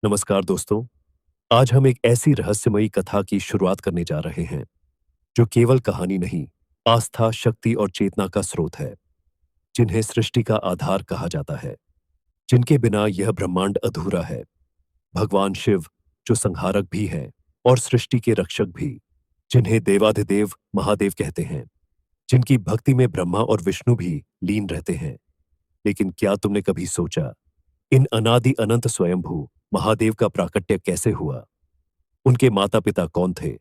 नमस्कार दोस्तों। आज हम एक ऐसी रहस्यमयी कथा की शुरुआत करने जा रहे हैं जो केवल कहानी नहीं, आस्था, शक्ति और चेतना का स्रोत है, जिन्हें सृष्टि का आधार कहा जाता है, जिनके बिना यह ब्रह्मांड अधूरा है। भगवान शिव, जो संहारक भी हैं और सृष्टि के रक्षक भी, जिन्हें देवाधिदेव महादेव कहते हैं, जिनकी भक्ति में ब्रह्मा और विष्णु भी लीन रहते हैं। लेकिन क्या तुमने कभी सोचा, इन अनादि अनंत स्वयंभू महादेव का प्राकट्य कैसे हुआ? उनके माता पिता कौन थे?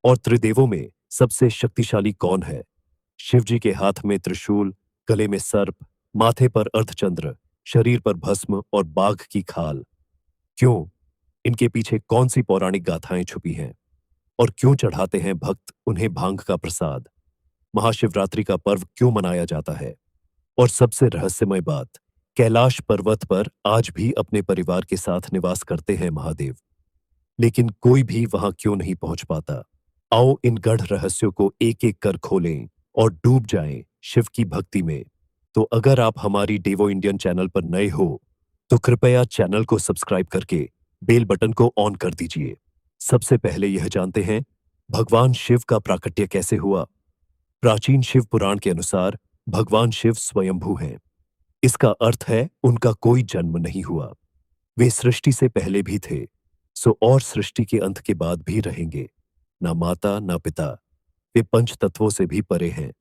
और त्रिदेवों में सबसे शक्तिशाली कौन है? शिव जी के हाथ में त्रिशूल, गले में सर्प, माथे पर अर्धचंद्र, शरीर पर भस्म और बाघ की खाल। क्यों? इनके पीछे कौन सी पौराणिक गाथाएं छुपी हैं? और क्यों चढ़ाते हैं भक्त उन्हें भांग का प्रसाद? महाशिवरात्रि का पर्व क्यों मनाया जाता है? और सबसे रहस्यमय बात, कैलाश पर्वत पर आज भी अपने परिवार के साथ निवास करते हैं महादेव, लेकिन कोई भी वहां क्यों नहीं पहुंच पाता? आओ इन गढ़ रहस्यों को एक एक कर खोलें और डूब जाएं शिव की भक्ति में। तो अगर आप हमारी डेवो इंडियन चैनल पर नए हो तो कृपया चैनल को सब्सक्राइब करके बेल बटन को ऑन कर दीजिए। सबसे पहले यह जानते हैं, भगवान शिव का प्राकट्य कैसे हुआ। प्राचीन शिव पुराण के अनुसार भगवान शिव स्वयंभू हैं। इसका अर्थ है उनका कोई जन्म नहीं हुआ। वे सृष्टि से पहले भी थे, सो और सृष्टि के अंत के बाद भी रहेंगे। ना माता ना पिता, वे पंच तत्वों से भी परे हैं,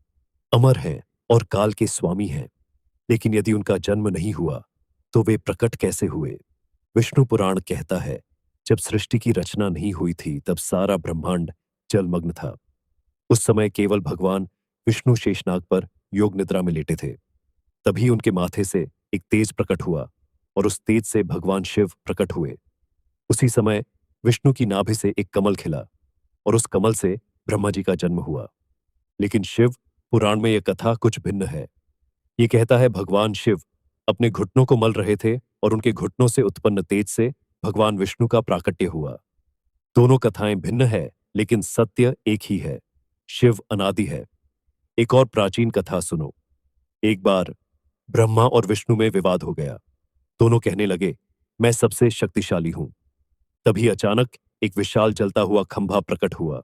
अमर हैं और काल के स्वामी हैं। लेकिन यदि उनका जन्म नहीं हुआ तो वे प्रकट कैसे हुए? विष्णु पुराण कहता है, जब सृष्टि की रचना नहीं हुई थी तब सारा ब्रह्मांड जलमग्न था। उस समय केवल भगवान विष्णु शेषनाग पर योग निद्रा में लेटे थे। तभी उनके माथे से एक तेज प्रकट हुआ और उस तेज से भगवान शिव प्रकट हुए। उसी समय विष्णु की नाभि से एक कमल खिला और उस कमल से ब्रह्मा जी का जन्म हुआ। लेकिन शिव पुराण में यह कथा कुछ भिन्न है। ये कहता है भगवान शिव अपने घुटनों को मल रहे थे और उनके घुटनों से उत्पन्न तेज से भगवान विष्णु का प्राकट्य हुआ। दोनों कथाएं भिन्न है, लेकिन सत्य एक ही है, शिव अनादि है। एक और प्राचीन कथा सुनो। एक बार ब्रह्मा और विष्णु में विवाद हो गया। दोनों कहने लगे, मैं सबसे शक्तिशाली हूं। तभी अचानक एक विशाल जलता हुआ खंभा प्रकट हुआ।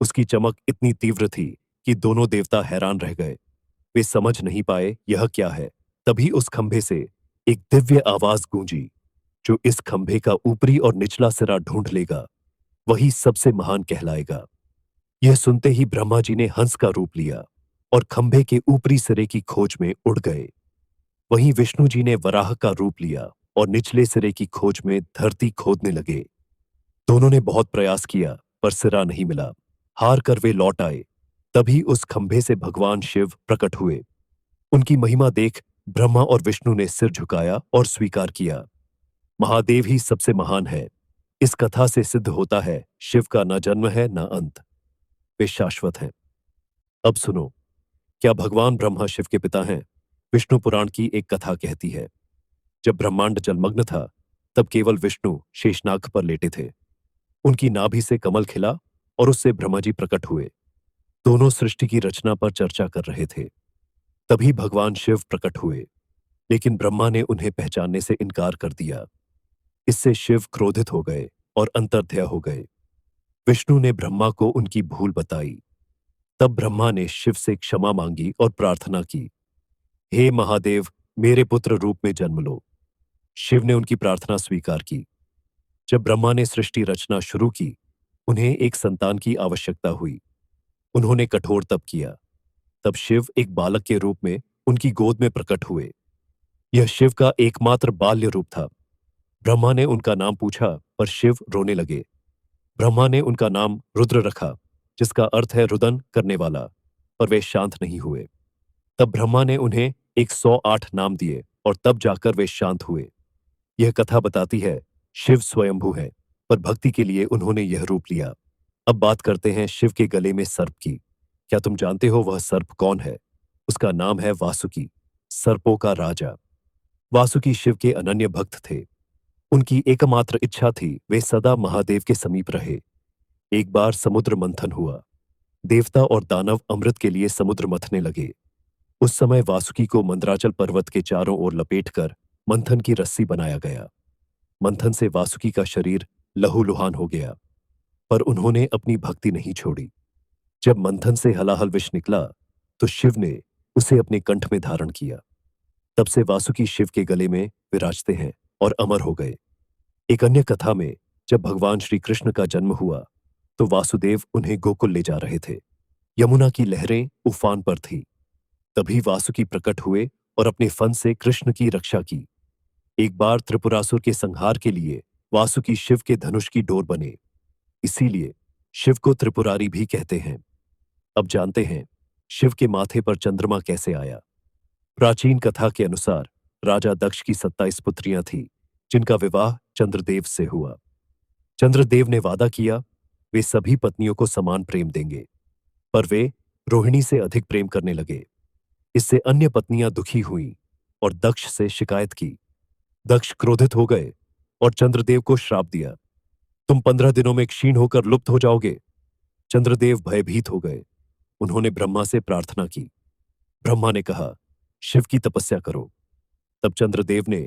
उसकी चमक इतनी तीव्र थी कि दोनों देवता हैरान रह गए। वे समझ नहीं पाए यह क्या है। तभी उस खंभे से एक दिव्य आवाज गूंजी, जो इस खंभे का ऊपरी और निचला सिरा ढूंढ लेगा वही सबसे महान कहलाएगा। यह सुनते ही ब्रह्मा जी ने हंस का रूप लिया और खंभे के ऊपरी सिरे की खोज में उड़ गए। वहीं विष्णु जी ने वराह का रूप लिया और निचले सिरे की खोज में धरती खोदने लगे। दोनों ने बहुत प्रयास किया पर सिरा नहीं मिला। हार कर वे लौट आए। तभी उस खंभे से भगवान शिव प्रकट हुए। उनकी महिमा देख ब्रह्मा और विष्णु ने सिर झुकाया और स्वीकार किया, महादेव ही सबसे महान है। इस कथा से सिद्ध होता है शिव का न जन्म है न अंत, वे शाश्वत हैं। अब सुनो, क्या भगवान ब्रह्मा शिव के पिता हैं? विष्णु पुराण की एक कथा कहती है, जब ब्रह्मांड जलमग्न था तब केवल विष्णु शेषनाग पर लेटे थे। उनकी नाभि से कमल खिला और उससे ब्रह्मा जी प्रकट हुए। दोनों सृष्टि की रचना पर चर्चा कर रहे थे। तभी भगवान शिव प्रकट हुए, लेकिन ब्रह्मा ने उन्हें पहचानने से इनकार कर दिया। इससे शिव क्रोधित हो गए और अंतर्ध्याय हो गए। विष्णु ने ब्रह्मा को उनकी भूल बताई। तब ब्रह्मा ने शिव से क्षमा मांगी और प्रार्थना की, हे महादेव, मेरे पुत्र रूप में जन्म लो। शिव ने उनकी प्रार्थना स्वीकार की। जब ब्रह्मा ने सृष्टि रचना शुरू की, उन्हें एक संतान की आवश्यकता हुई। उन्होंने कठोर तप किया। तब शिव एक बालक के रूप में उनकी गोद में प्रकट हुए। यह शिव का एकमात्र बाल्य रूप था। ब्रह्मा ने उनका नाम पूछा पर शिव रोने लगे। ब्रह्मा ने उनका नाम रुद्र रखा, जिसका अर्थ है रुदन करने वाला, पर वे शांत नहीं हुए। तब ब्रह्मा ने उन्हें 108 नाम दिए और तब जाकर वे शांत हुए। यह कथा बताती है शिव स्वयंभू है, पर भक्ति के लिए उन्होंने यह रूप लिया। अब बात करते हैं शिव के गले में सर्प की। क्या तुम जानते हो वह सर्प कौन है? उसका नाम है वासुकी, सर्पों का राजा। वासुकी शिव के अनन्य भक्त थे। उनकी एकमात्र इच्छा थी वे सदा महादेव के समीप रहे। एक बार समुद्र मंथन हुआ। देवता और दानव अमृत के लिए समुद्र मथने लगे। उस समय वासुकी को मंदराचल पर्वत के चारों ओर लपेटकर मंथन की रस्सी बनाया गया। मंथन से वासुकी का शरीर लहूलुहान हो गया, पर उन्होंने अपनी भक्ति नहीं छोड़ी। जब मंथन से हलाहल विष निकला, तो शिव ने उसे अपने कंठ में धारण किया। तब से वासुकी शिव के गले में विराजते हैं और अमर हो गए। एक अन्य कथा में जब भगवान श्री कृष्ण का जन्म हुआ, तो वासुदेव उन्हें गोकुल ले जा रहे थे। यमुना की लहरें उफान पर थी। तभी वासुकी प्रकट हुए और अपने फन से कृष्ण की रक्षा की। एक बार त्रिपुरासुर के संहार के लिए वासुकी शिव के धनुष की डोर बने। इसीलिए शिव को त्रिपुरारी भी कहते हैं। अब जानते हैं शिव के माथे पर चंद्रमा कैसे आया। प्राचीन कथा के अनुसार राजा दक्ष की 27 पुत्रियां थीं, जिनका विवाह चंद्रदेव से हुआ। चंद्रदेव ने वादा किया वे सभी पत्नियों को समान प्रेम देंगे, पर वे रोहिणी से अधिक प्रेम करने लगे। इससे अन्य पत्नियां दुखी हुईं और दक्ष से शिकायत की। दक्ष क्रोधित हो गए और चंद्रदेव को श्राप दिया, तुम 15 दिनों में क्षीण होकर लुप्त हो जाओगे। चंद्रदेव भयभीत हो गए। उन्होंने ब्रह्मा से प्रार्थना की। ब्रह्मा ने कहा, शिव की तपस्या करो। तब चंद्रदेव ने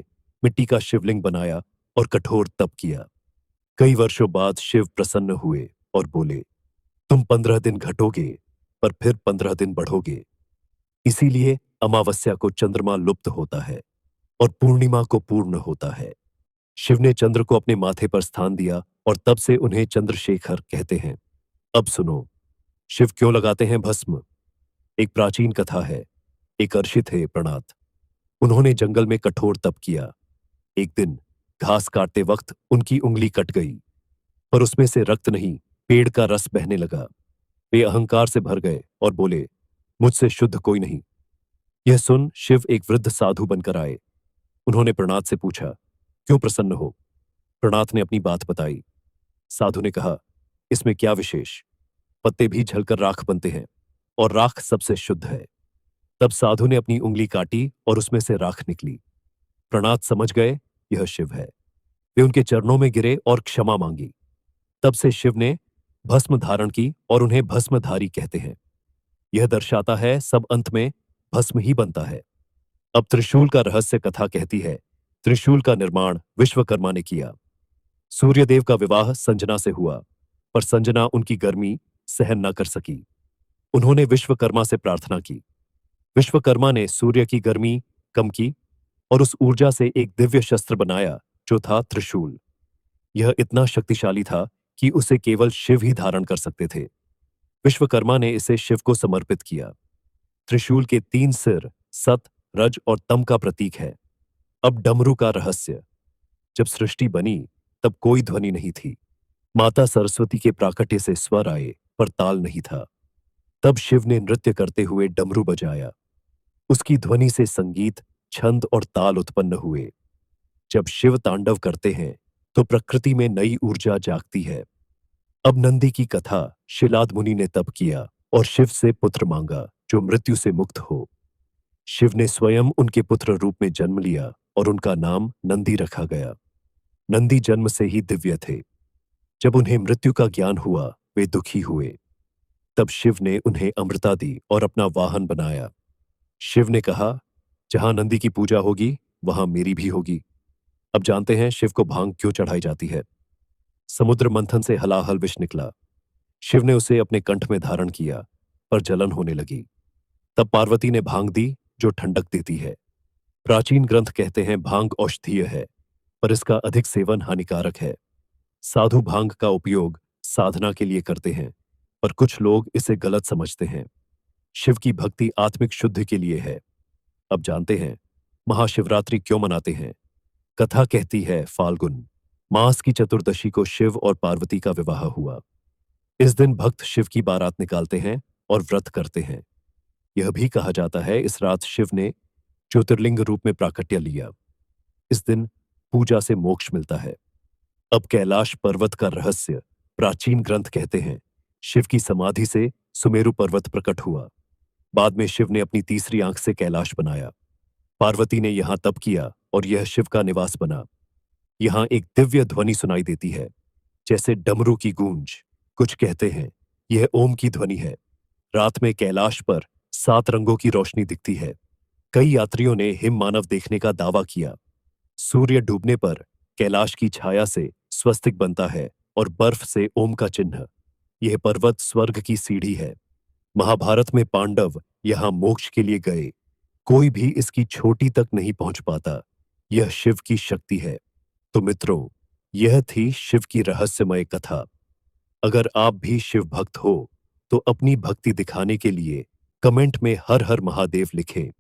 मिट्टी का शिवलिंग बनाया और कठोर तप किया। कई वर्षों बाद शिव प्रसन्न हुए और बोले, तुम 15 दिन घटोगे, पर फिर 15 दिन बढ़ोगे। इसीलिए अमावस्या को चंद्रमा लुप्त होता है और पूर्णिमा को पूर्ण होता है। शिव ने चंद्र को अपने माथे पर स्थान दिया और तब से उन्हें चंद्रशेखर कहते हैं। अब सुनो, शिव क्यों लगाते हैं भस्म। एक प्राचीन कथा है। एक ऋषि थे प्रणात। उन्होंने जंगल में कठोर तप किया। एक दिन घास काटते वक्त उनकी उंगली कट गई, पर उसमें से रक्त नहीं, पेड़ का रस बहने लगा। वे अहंकार से भर गए और बोले, मुझसे शुद्ध कोई नहीं। यह सुन शिव एक वृद्ध साधु बनकर आए। उन्होंने प्रणात से पूछा, क्यों प्रसन्न हो। प्रणात ने अपनी बात बताई। साधु ने कहा, इसमें क्या विशेष, पत्ते भी जलकर राख बनते हैं और राख सबसे शुद्ध है। तब साधु ने अपनी उंगली काटी और उसमें से राख निकली। प्रणात समझ गए यह शिव है। वे उनके चरणों में गिरे और क्षमा मांगी। तब से शिव ने भस्म धारण की और उन्हें भस्मधारी कहते हैं। यह दर्शाता है सब अंत में भस्म ही बनता है। अब त्रिशूल का रहस्य कथा कहती है, त्रिशूल का निर्माण विश्वकर्मा ने किया। सूर्यदेव का विवाह संजना से हुआ, पर संजना उनकी गर्मी सहन न कर सकी। उन्होंने विश्वकर्मा से प्रार्थना की। विश्वकर्मा ने सूर्य की गर्मी कम की और उस ऊर्जा से एक दिव्य शस्त्र बनाया जो था त्रिशूल। यह इतना शक्तिशाली था कि उसे केवल शिव ही धारण कर सकते थे। विश्वकर्मा ने इसे शिव को समर्पित किया। त्रिशूल के 3 सिर सत, रज और तम का प्रतीक है। अब डमरू का रहस्य। जब सृष्टि बनी तब कोई ध्वनि नहीं थी। माता सरस्वती के प्राकट्य से स्वर आए, पर ताल नहीं था। तब शिव ने नृत्य करते हुए डमरू बजाया। उसकी ध्वनि से संगीत, छंद और ताल उत्पन्न हुए। जब शिव तांडव करते हैं तो प्रकृति में नई ऊर्जा जागती है। अब नंदी की कथा। शिलाद मुनि ने तप किया और शिव से पुत्र मांगा जो मृत्यु से मुक्त हो। शिव ने स्वयं उनके पुत्र रूप में जन्म लिया और उनका नाम नंदी रखा गया। नंदी जन्म से ही दिव्य थे। जब उन्हें मृत्यु का ज्ञान हुआ वे दुखी हुए। तब शिव ने उन्हें अमृता दी और अपना वाहन बनाया। शिव ने कहा, जहां नंदी की पूजा होगी वहां मेरी भी होगी। अब जानते हैं शिव को भांग क्यों चढ़ाई जाती है। समुद्र मंथन से हलाहल विष निकला। शिव ने उसे अपने कंठ में धारण किया, पर जलन होने लगी। तब पार्वती ने भांग दी जो ठंडक देती है। प्राचीन ग्रंथ कहते हैं भांग औषधीय है, पर इसका अधिक सेवन हानिकारक है। साधु भांग का उपयोग साधना के लिए करते हैं, पर कुछ लोग इसे गलत समझते हैं। शिव की भक्ति आत्मिक शुद्धि के लिए है। अब जानते हैं महाशिवरात्रि क्यों मनाते हैं। कथा कहती है फाल्गुन मास की चतुर्दशी को शिव और पार्वती का विवाह हुआ। इस दिन भक्त शिव की बारात निकालते हैं और व्रत करते हैं। यह भी कहा जाता है इस रात शिव ने ज्योतिर्लिंग रूप में प्राकट्य लिया। इस दिन पूजा से मोक्ष मिलता है। अब कैलाश पर्वत का रहस्य। प्राचीन ग्रंथ कहते हैं शिव की समाधि से सुमेरु पर्वत प्रकट हुआ। बाद में शिव ने अपनी तीसरी आंख से कैलाश बनाया। पार्वती ने यहां तप किया और यह शिव का निवास बना। यहां एक दिव्य ध्वनि सुनाई देती है, जैसे डमरू की गूंज। कुछ कहते हैं यह ओम की ध्वनि है। रात में कैलाश पर 7 रंगों की रोशनी दिखती है। कई यात्रियों ने हिम मानव देखने का दावा किया। सूर्य डूबने पर कैलाश की छाया से स्वस्तिक बनता है और बर्फ से ओम का चिन्ह। यह पर्वत स्वर्ग की सीढ़ी है। महाभारत में पांडव यहां मोक्ष के लिए गए। कोई भी इसकी छोटी तक नहीं पहुंच पाता। यह शिव की शक्ति है। तो मित्रों, यह थी शिव की रहस्यमय कथा। अगर आप भी शिव भक्त हो तो अपनी भक्ति दिखाने के लिए कमेंट में हर हर महादेव लिखें।